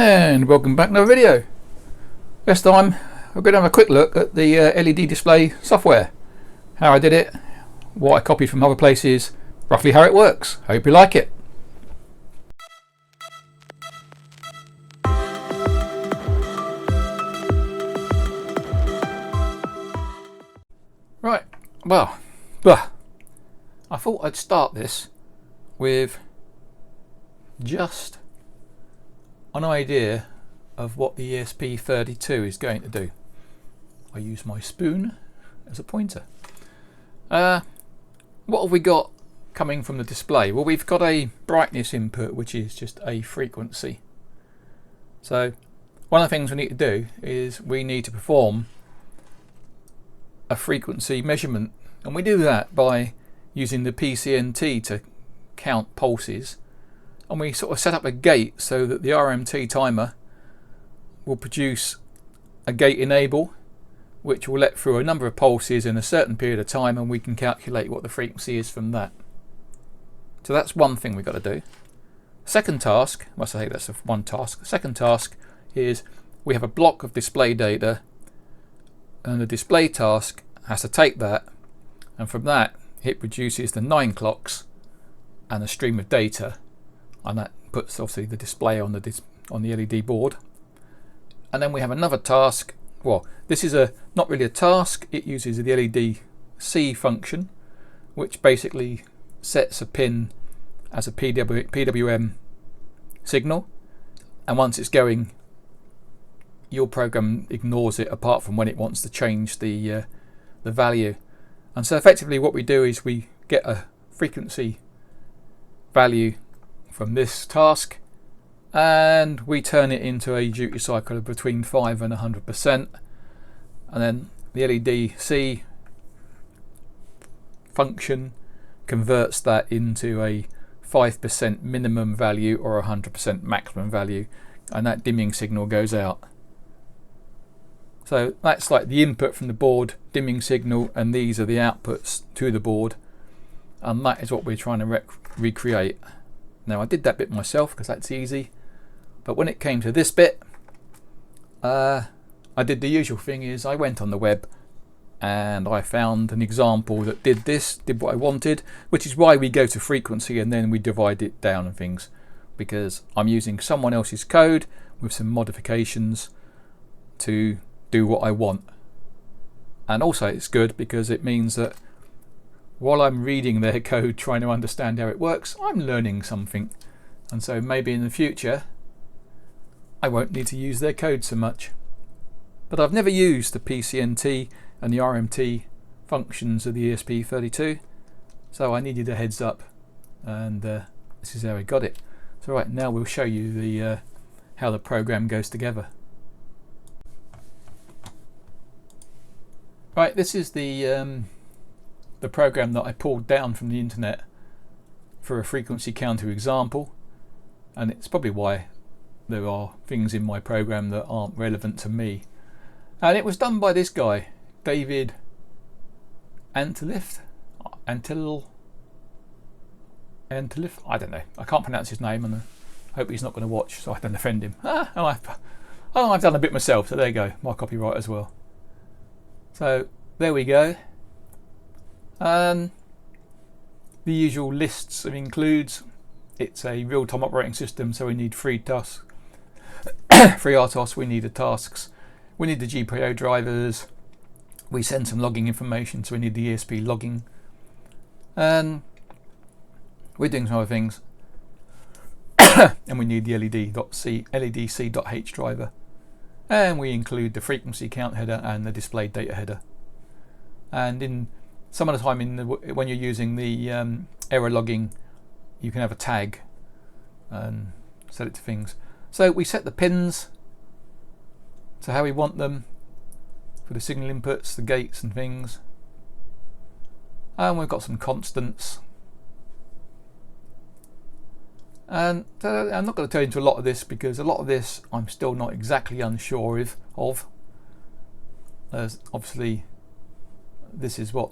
And welcome back to another video. This time we're going to have a quick look at the LED display software. How I did it, what I copied from other places, roughly how it works. Hope you like it. Right, well, I thought I'd start this with just an idea of what the ESP32 is going to do. I use my spoon as a pointer. What have we got coming from the display? Well, we've got a brightness input, which is just a frequency. So one of the things we need to do is we need to perform a frequency measurement, and we do that by using the PCNT to count pulses, and we sort of set up a gate so that the RMT timer will produce a gate enable which will let through a number of pulses in a certain period of time, and we can calculate what the frequency is from that. So that's one thing we've got to do. Second task, well, I say that's one task. Second task is we have a block of display data, and the display task has to take that, and from that it produces the 9 clocks and a stream of data, and that puts obviously the display on the LED board. And then we have another task. Well, this is not really a task. It uses the LED C function, which basically sets a pin as a PWM signal, and once it's going, your program ignores it apart from when it wants to change the value. And so effectively what we do is we get a frequency value from this task, and we turn it into a duty cycle of between 5 and 100%, and then the LED C function converts that into a 5% minimum value or 100% maximum value, and that dimming signal goes out. So that's like the input from the board, dimming signal, and these are the outputs to the board, and that is what we're trying to recreate. Now I did that bit myself because that's easy, but when it came to this bit, I did the usual thing, is I went on the web and I found an example that did what I wanted, which is why we go to frequency and then we divide it down and things, because I'm using someone else's code with some modifications to do what I want. And also it's good because it means that while I'm reading their code trying to understand how it works, I'm learning something, and so maybe in the future I won't need to use their code so much. But I've never used the PCNT and the RMT functions of the ESP32, so I needed a heads up, and this is how I got it. So right, now we'll show you the how the program goes together. Right, this is the program that I pulled down from the internet for a frequency counter example, and it's probably why there are things in my program that aren't relevant to me. And it was done by this guy, David Antilif, I don't know, I can't pronounce his name, and I hope he's not going to watch so I don't offend him. I've done a bit myself, so there you go, my copyright as well. So there we go. The usual lists of includes. It's a real-time operating system, so we need 3 tasks. 3 RTOS, we need the tasks. We need the GPIO drivers. We send some logging information, so we need the ESP logging. And we're doing some other things. And we need the LEDC.h driver. And we include the frequency count header and the display data header. And in some of the time when you're using the error logging, you can have a tag and set it to things. So we set the pins to how we want them for the signal inputs, the gates and things. And we've got some constants. And I'm not going to tell you into a lot of this, because a lot of this I'm still not exactly unsure of. As obviously this is what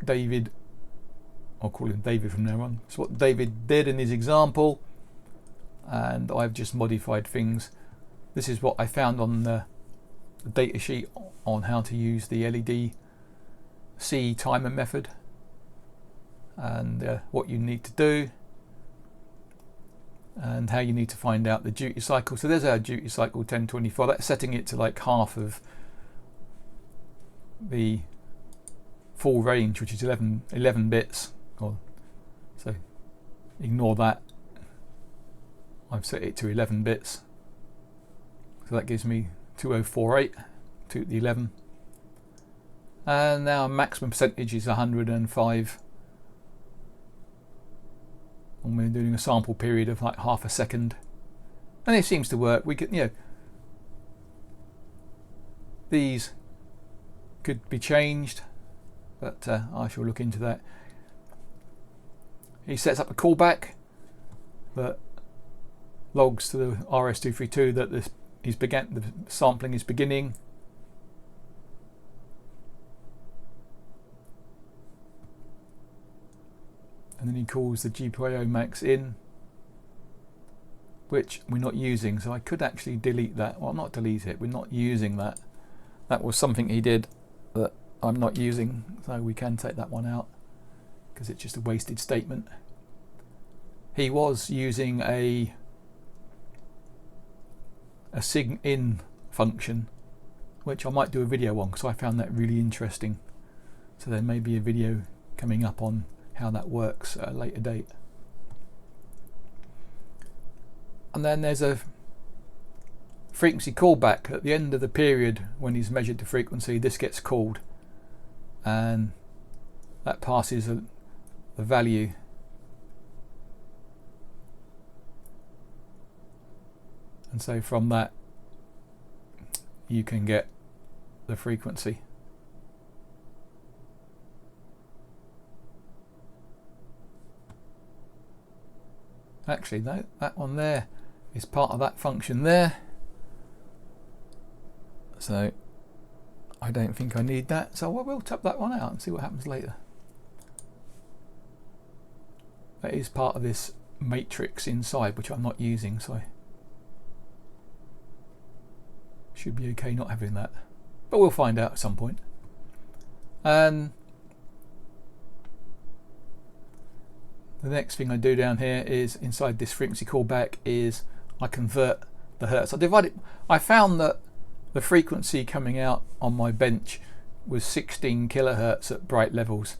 David, I'll call him David from now on. It's what David did in his example, and I've just modified things. This is what I found on the data sheet on how to use the LED C timer method, and what you need to do, and how you need to find out the duty cycle. So there's our duty cycle 1024. That's setting it to like half of the full range, which is 11 bits. So ignore that. I've set it to 11 bits. So that gives me 2048 to the 11. And now maximum percentage is 105. And we're doing a sample period of like half a second. And it seems to work. We could, these could be changed, but I shall look into that. He sets up a callback that logs to the RS-232 that the sampling is beginning. And then he calls the GPIO max in, which we're not using, so I could actually delete that. Well, not delete it, we're not using that. That was something he did that I'm not using, so we can take that one out because it's just a wasted statement. He was using a sig in function, which I might do a video on because I found that really interesting. So there may be a video coming up on how that works at a later date. And then there's a frequency callback at the end of the period. When he's measured the frequency, this gets called, and that passes the value. And so from that you can get the frequency. Actually, no, that one there is part of that function there. So I don't think I need that. So we'll tap that one out and see what happens later. That is part of this matrix inside, which I'm not using, so should be okay not having that. But we'll find out at some point. And the next thing I do down here is inside this frequency callback is I convert the hertz. I found that the frequency coming out on my bench was 16 kilohertz at bright levels.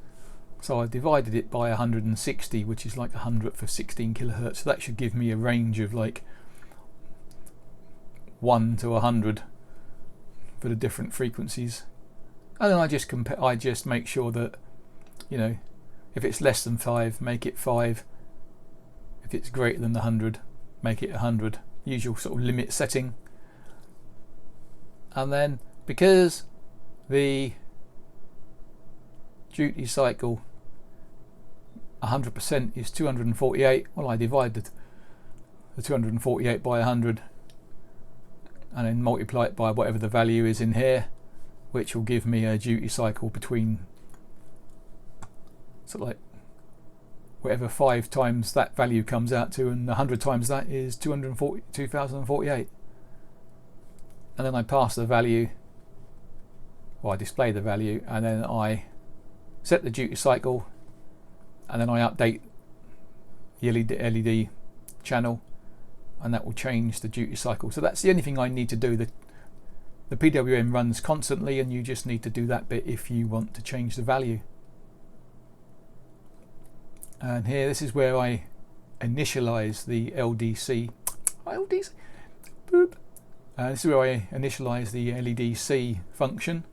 So I divided it by 160, which is like 100th of 16 kilohertz. So that should give me a range of like 1 to 100 for the different frequencies. And then I just compare. I just make sure that, if it's less than 5, make it 5. If it's greater than 100, make it 100. Usual sort of limit setting. And then because the duty cycle 100% is 248, well, I divided the 248 by 100 and then multiply it by whatever the value is in here, which will give me a duty cycle between sort of like whatever 5 times that value comes out to, and 100 times that is 2048. And then I pass the value, or I display the value, and then I set the duty cycle, and then I update the LED channel, and that will change the duty cycle. So that's the only thing I need to do. The PWM runs constantly, and you just need to do that bit if you want to change the value. And here, this is where I initialize the LDC. LDC? Boop. This is where I initialize the LEDC function,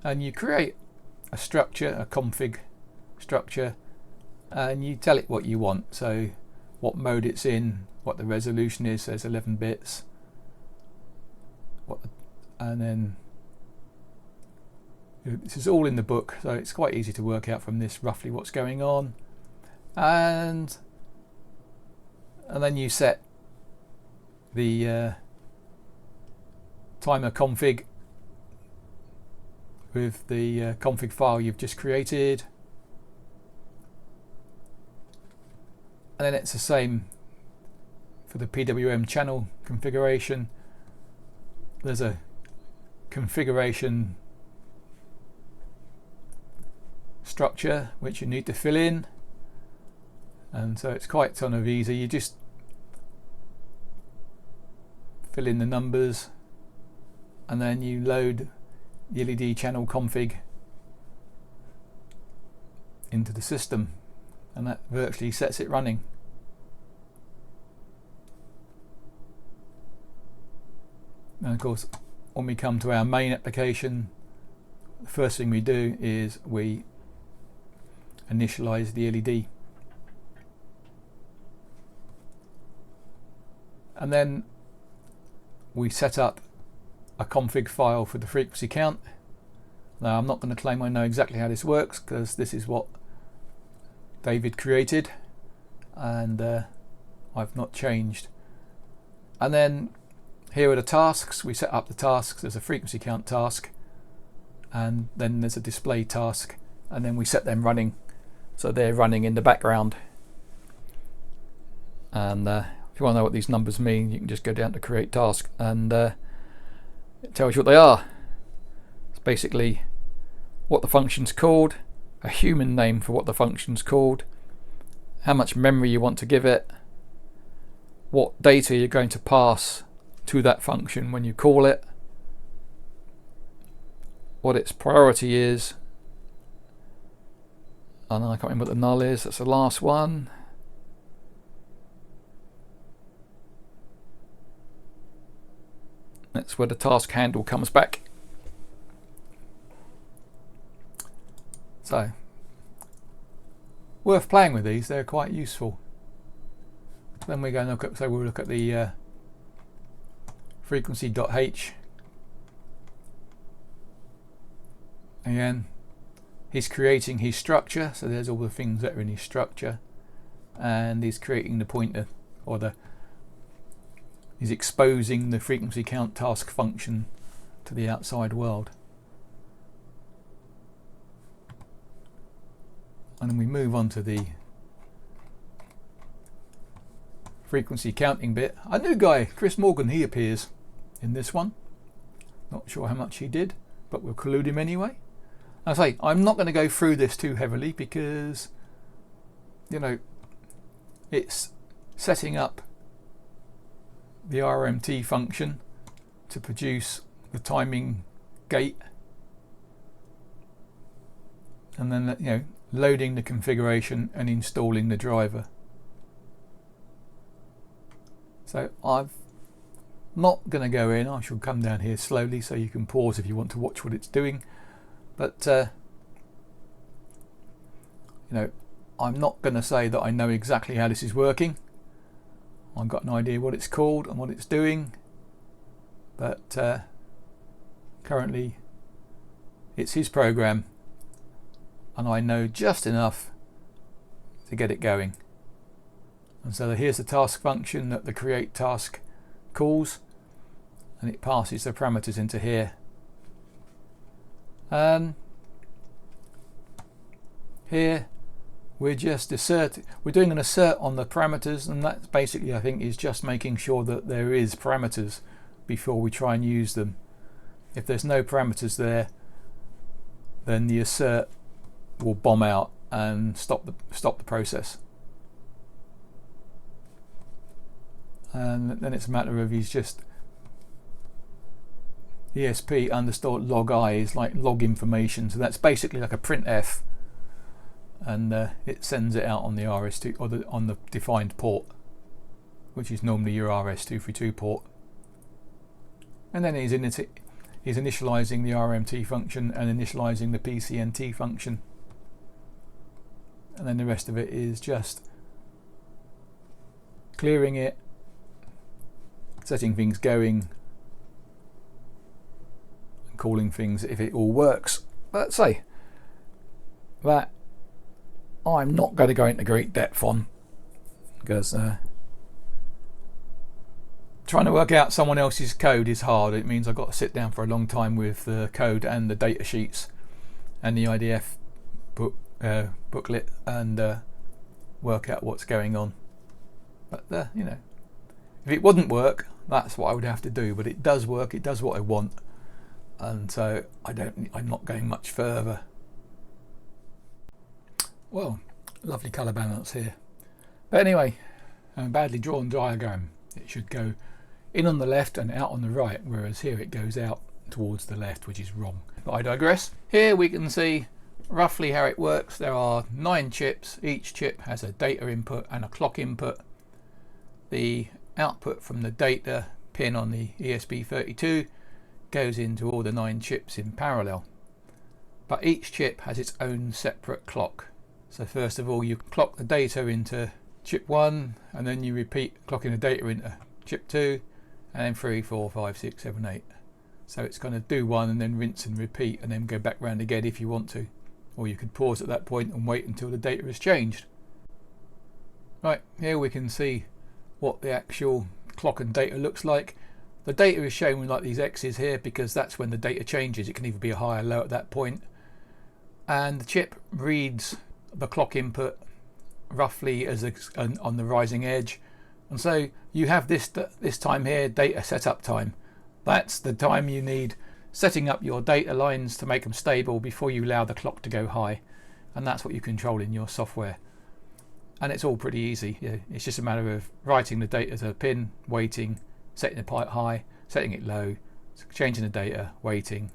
and you create a structure, a config structure, and you tell it what you want. So what mode it's in, what the resolution is, so it's 11 bits, and then this is all in the book, so it's quite easy to work out from this roughly what's going on. And then you set the timer config with the config file you've just created, and then it's the same for the PWM channel configuration, there's a configuration structure which you need to fill in, and so it's quite kind of easy. You just fill in the numbers and then you load the LED channel config into the system, and that virtually sets it running. And of course, when we come to our main application, the first thing we do is we initialize the LED, and then we set up a config file for the frequency count. Now, I'm not going to claim I know exactly how this works, because this is what David created and I've not changed. And then here are the tasks. We set up the tasks. There's a frequency count task, and then there's a display task, and then we set them running, so they're running in the background. And if you want to know what these numbers mean, you can just go down to create task, and it tells you what they are. It's basically what the function's called, a human name for what the function's called, how much memory you want to give it, what data you're going to pass to that function when you call it, what its priority is, and I can't remember what the null is, that's the last one. That's where the task handle comes back. So, worth playing with these, they're quite useful. Then we're going to look at, so we'll look at the frequency.h. Again, he's creating his structure, so there's all the things that are in his structure, and he's creating the pointer, or he's exposing the frequency count task function to the outside world. And then we move on to the frequency counting bit. A new guy, Chris Morgan, he appears in this one. Not sure how much he did, but we'll include him anyway. I say, I'm not going to go through this too heavily because, you know, it's setting up the RMT function to produce the timing gate, and then, you know, loading the configuration and installing the driver. So I'm not going to go in. I shall come down here slowly so you can pause if you want to watch what it's doing. But you know, I'm not going to say that I know exactly how this is working. I've got an idea what it's called and what it's doing, but currently it's his program, and I know just enough to get it going. And so here's the task function that the create task calls, and it passes the parameters into here. Here we're just we're doing an assert on the parameters, and that's basically, I think, is just making sure that there is parameters before we try and use them. If there's no parameters there, then the assert will bomb out and stop the process. And then it's a matter of he's just ESP underscore log I is like log information, so that's basically like a printf, and it sends it out on the RS2 or on the defined port, which is normally your RS232 port. And then he's initializing the RMT function and initializing the PCNT function, and then the rest of it is just clearing it, setting things going, and calling things if it all works. Let's say that I'm not going to go into great depth on, because trying to work out someone else's code is hard. It means I've got to sit down for a long time with the code and the data sheets and the IDF booklet and work out what's going on. But you know, If it wouldn't work, that's what I would have to do, but it does work, it does what I want, and so I'm not going much further. Well, lovely colour balance here. But anyway, a badly drawn diagram. It should go in on the left and out on the right, whereas here it goes out towards the left, which is wrong. But I digress. Here we can see roughly how it works. There are 9 chips. Each chip has a data input and a clock input. The output from the data pin on the ESP32 goes into all the 9 chips in parallel. But each chip has its own separate clock. So first of all, you clock the data into chip 1, and then you repeat clocking the data into chip 2, and then 3, 4, 5, 6, 7, 8. So it's going to do one and then rinse and repeat and then go back round again if you want to. Or you could pause at that point and wait until the data has changed. Right, here we can see what the actual clock and data looks like. The data is shown with like these X's here because that's when the data changes. It can either be a high or low at that point. And the chip reads the clock input roughly as on the rising edge, and so you have this time here, data setup time. That's the time you need setting up your data lines to make them stable before you allow the clock to go high, and that's what you control in your software. And it's all pretty easy. It's just a matter of writing the data to a pin, waiting, setting the pipe high, setting it low, changing the data, waiting,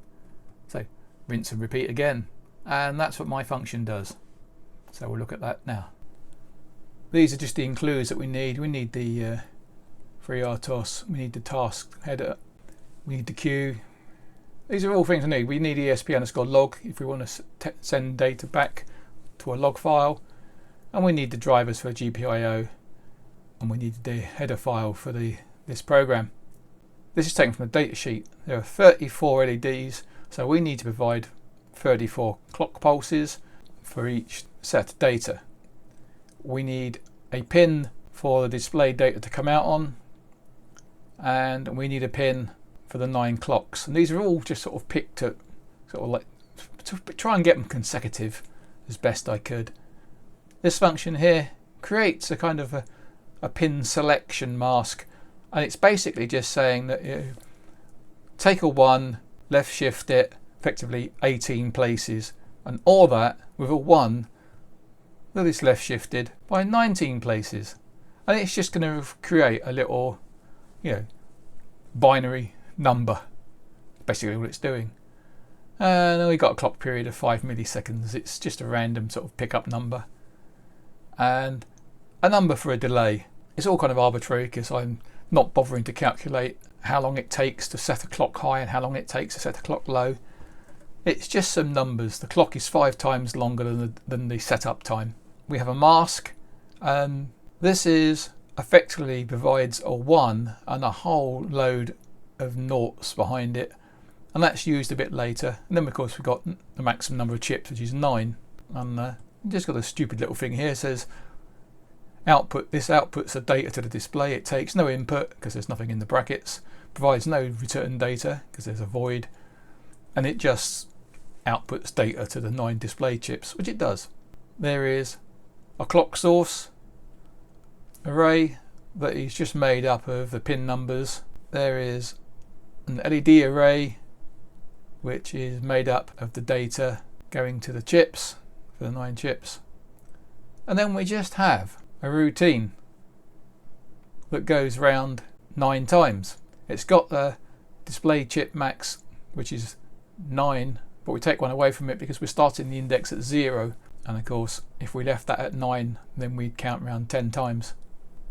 so rinse and repeat again. And that's what my function does. So we'll look at that now. These are just the includes that we need. We need the FreeRTOS, we need the task header, we need the queue. These are all things we need. We need ESP_log if we want to send data back to a log file, and we need the drivers for GPIO, and we need the header file for this program. This is taken from the data sheet. There are 34 LEDs, so we need to provide 34 clock pulses for each set of data. We need a pin for the display data to come out on, and we need a pin for the 9 clocks. And these are all just sort of picked at sort of like to try and get them consecutive as best I could. This function here creates a kind of a pin selection mask, and it's basically just saying that take a 1, left shift it effectively 18 places, and all that with a 1 that is left shifted by 19 places, and it's just going to create a little binary number, basically what it's doing. And then we got a clock period of 5 milliseconds. It's just a random sort of pickup number, and a number for a delay. It's all kind of arbitrary because I'm not bothering to calculate how long it takes to set a clock high and how long it takes to set a clock low. It's just some numbers. The clock is 5 times longer than the setup time. We have a mask, and this is effectively provides a 1 and a whole load of noughts behind it, and that's used a bit later. And then of course we've got the maximum number of chips, which is 9, and just got a stupid little thing here. It says output. This outputs the data to the display. It takes no input because there's nothing in the brackets, provides no return data because there's a void, and it just outputs data to the 9 display chips, which it does. There is a clock source array that is just made up of the pin numbers. There is an LED array which is made up of the data going to the chips for the 9 chips, and then we just have a routine that goes round 9 times. It's got the display chip max, which is 9, but we take one away from it because we're starting the index at 0, and of course if we left that at 9 then we'd count around 10 times.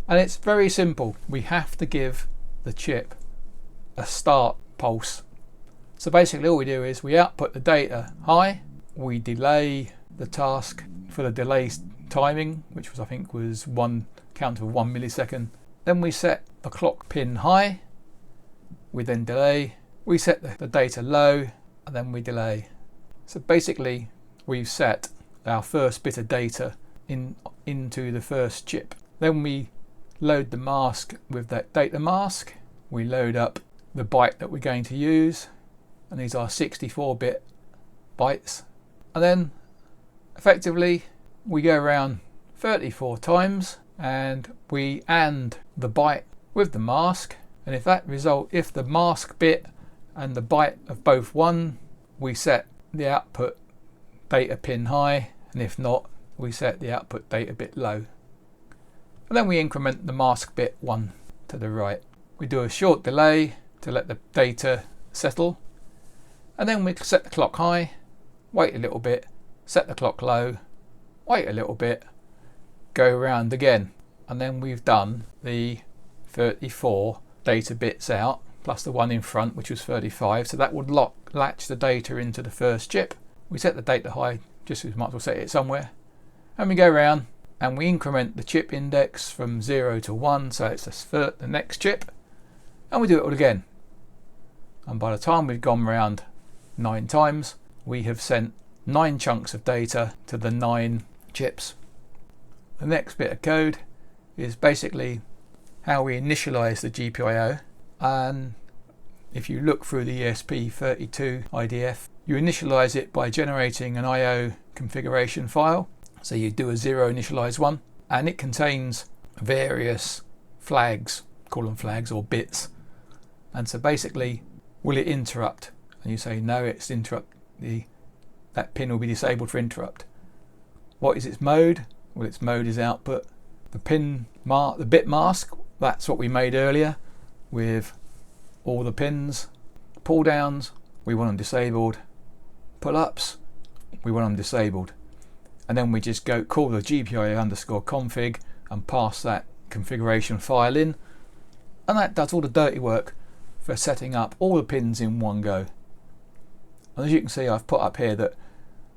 And it's very simple. We have to give the chip a start pulse. So basically all we do is we output the data high, we delay the task for the delay timing, which was I think was one count of 1 millisecond. Then we set the clock pin high, we then delay, we set the data low, and then we delay. So basically we've set our first bit of data into the first chip. Then we load the mask with that data mask. We load up the byte that we're going to use, and these are 64-bit bytes. And then effectively we go around 34 times, and we AND the byte with the mask, and if the mask bit and the byte of both 1, we set the output data pin high, and if not, we set the output data bit low. And then we increment the mask bit 1 to the right. We do a short delay to let the data settle, and then we set the clock high, wait a little bit, set the clock low, wait a little bit, go around again, and then we've done the 34 data bits out plus the one in front, which was 35, so that would latch the data into the first chip. We set the data high, just as might as well set it somewhere, and we go around and we increment the chip index from 0 to 1, so it's the next chip, and we do it all again. And by the time we've gone around 9 times, we have sent 9 chunks of data to the 9 chips. The next bit of code is basically how we initialize the GPIO, and if you look through the ESP32 IDF, you initialize it by generating an IO configuration file. So you do a 0 initialize 1, and it contains various flags, call them flags or bits, and so basically, will it interrupt? And you say no, it's interrupt, that pin will be disabled for interrupt. What is its mode? Well, its mode is output. The bit mask, that's what we made earlier with all the pins. Pull downs, we want them disabled. Pull ups, we want them disabled. And then we just call the GPIO_config and pass that configuration file in, and that does all the dirty work for setting up all the pins in one go. And as you can see, I've put up here that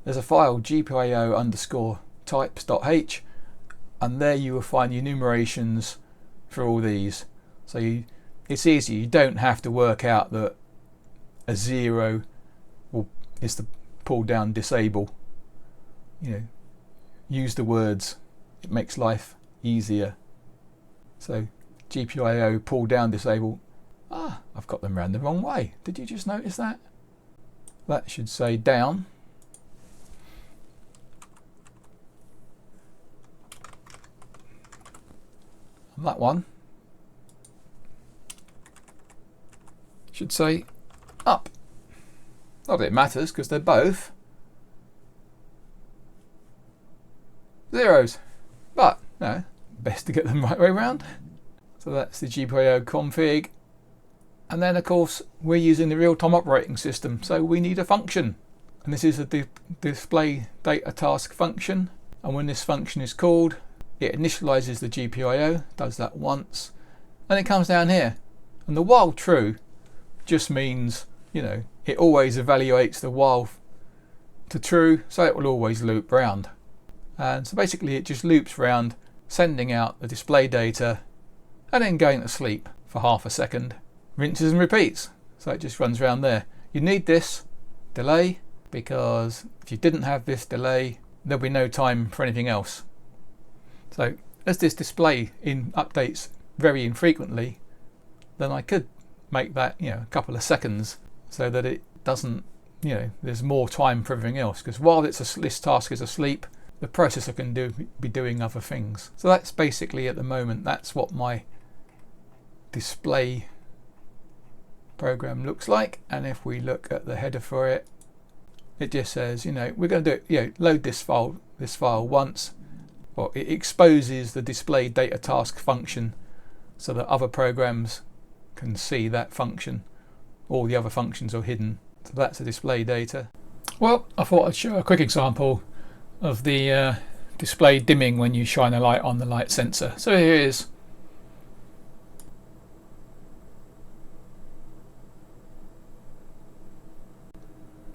there's a file GPIO_types.h, and there you will find the enumerations for all these. So it's easy, you don't have to work out that a 0 is the pull down disable. Use the words, it makes life easier. So GPIO pull down disable. I've got them round the wrong way. Did you just notice that? That should say down. And that one should say up. Not that it matters, because they're both zeros, but no, best to get them right way round. So that's the GPIO config, and then of course we're using the real-time operating system, so we need a function, and this is a display data task function, and when this function is called, it initializes the GPIO, does that once, and it comes down here, and the while true just means it always evaluates the while to true, so it will always loop round. And so basically it just loops round, sending out the display data and then going to sleep for half a second, rinses and repeats. So it just runs around there. You need this delay, because if you didn't have this delay, there'll be no time for anything else. So as this display updates very infrequently, then I could make that a couple of seconds, so that it doesn't, there's more time for everything else, because while this task is asleep, the processor can be doing other things. So that's basically, at the moment, that's what my display program looks like. And if we look at the header for it, it just says, we're going to do load this file once. Well, it exposes the display data task function so that other programs can see that function. All the other functions are hidden. So that's the display data. Well, I thought I'd show a quick example of the display dimming when you shine a light on the light sensor. So here it is.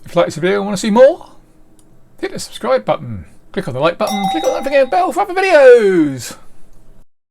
If you like this video and want to see more, hit the subscribe button, click on the like button, click on the notification bell for other videos.